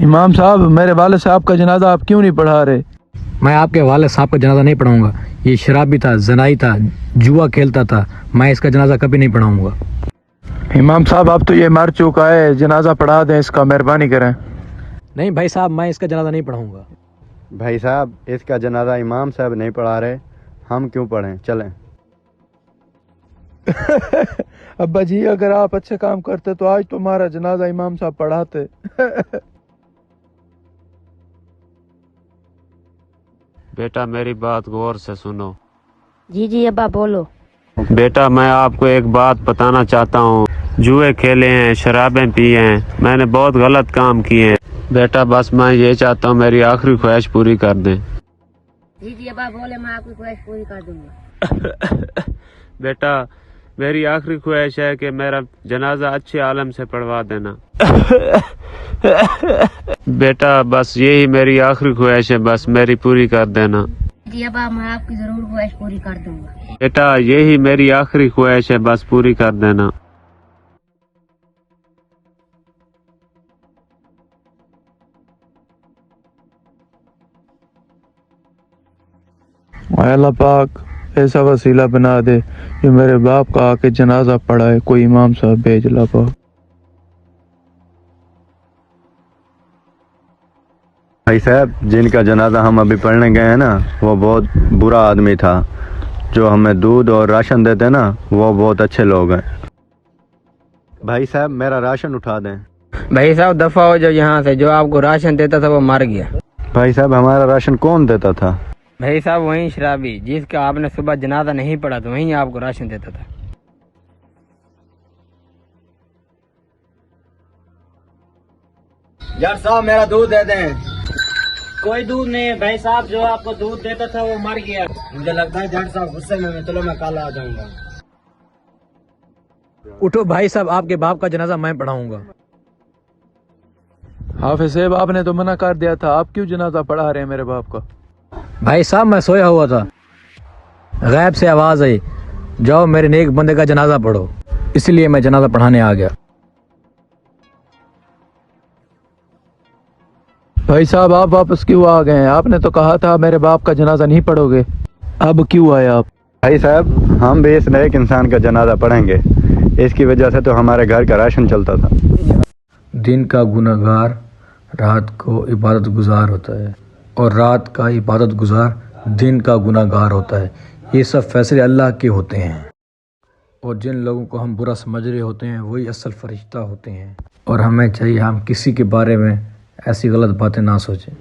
امام صاحب میرے والد صاحب کا جنازہ آپ کیوں نہیں پڑھا رہے؟ میں آپ کے والد صاحب کا جنازہ نہیں پڑھاؤں گا. یہ شرابی تھا، زنائی تھا، جوا کھیلتا تھا. میں اس کا جنازہ کبھی نہیں پڑھاؤں گا. امام صاحب اب تو یہ مر چکا ہے، جنازہ پڑھا دیں اس کا، مہربانی کریں. نہیں بھائی صاحب، میں اس کا جنازہ نہیں پڑھاؤں گا. بھائی صاحب اس کا جنازہ امام صاحب نہیں پڑھا رہے، ہم کیوں پڑھیں؟ چلیں. ابا جی اگر آپ اچھے کام کرتے تو آج تمہارا جنازہ امام صاحب پڑھاتے. بیٹا میری بات غور سے سنو. جی ابا بولو. بیٹا میں آپ کو ایک بات بتانا چاہتا ہوں. جوئے کھیلے ہیں، شرابیں پی ہیں، میں نے بہت غلط کام کیے ہیں. بیٹا بس میں یہ چاہتا ہوں میری آخری خواہش پوری کر دیں. جی ابا بولے، میں آپ کی خواہش پوری کر دوں گا. بیٹا میری آخری خواہش ہے کہ میرا جنازہ اچھے عالم سے پڑھوا دینا. بیٹا بس یہی میری آخری خواہش ہے، بس میری پوری کر دینا. جی ابا میں آپ کی ضرور خواہش پوری کر دوں گا. بیٹا یہی میری آخری خواہش ہے، بس پوری کر دینا. اے اللہ پاک ایسا وسیلہ بنا دے جو میرے باپ کا آ کے جنازہ پڑھائے، کوئی امام صاحب بھیج اللہ پاک. بھائی صاحب جن کا جنازہ ہم ابھی پڑھنے گئے ہیں نا، وہ بہت برا آدمی تھا. جو ہمیں دودھ اور راشن دیتے نا، وہ بہت اچھے لوگ ہیں. بھائی صاحب میرا راشن اٹھا دیں. بھائی صاحب دفع ہو جاؤ یہاں سے، جو آپ کو راشن دیتا تھا وہ مر گیا. بھائی صاحب ہمارا راشن کون دیتا تھا؟ بھائی صاحب وہیں شرابی جس کا آپ نے صبح جنازہ نہیں پڑھا تو وہیں آپ کو راشن دیتا تھا. یار صاحب میرا دودھ دے دیں. کوئی دودھ نہیں ہے بھائی صاحب، جو آپ کو دودھ دیتا تھا وہ مر گیا. مجھے لگتا ہے جٹ صاحب غصے میں، چلو میں کل آ جاؤں گا. اٹھو بھائی صاحب، آپ کے باپ کا جنازہ میں پڑھاؤں گا. حافظ صاحب آپ نے تو منع کر دیا تھا، آپ کیوں جنازہ پڑھا رہے ہیں میرے باپ کا؟ بھائی صاحب میں سویا ہوا تھا، غیب سے آواز آئی جاؤ میرے نیک بندے کا جنازہ پڑھو، اسی لیے میں جنازہ پڑھانے آ گیا. بھائی صاحب آپ واپس کیوں آ گئے ہیں؟ آپ نے تو کہا تھا میرے باپ کا جنازہ نہیں پڑھو گے، اب کیوں آئے آپ؟ بھائی صاحب ہم بھی اس نیک انسان کا جنازہ پڑھیں گے، اس کی وجہ سے تو ہمارے گھر کا راشن چلتا تھا. دن کا گناہ گار رات کو عبادت گزار ہوتا ہے، اور رات کا عبادت گزار دن کا گناہ گار ہوتا ہے. یہ سب فیصلے اللہ کے ہوتے ہیں، اور جن لوگوں کو ہم برا سمجھ رہے ہوتے ہیں وہی اصل فرشتہ ہوتے ہیں. اور ہمیں چاہیے ہم کسی کے بارے میں ایسی غلط باتیں نہ سوچیں.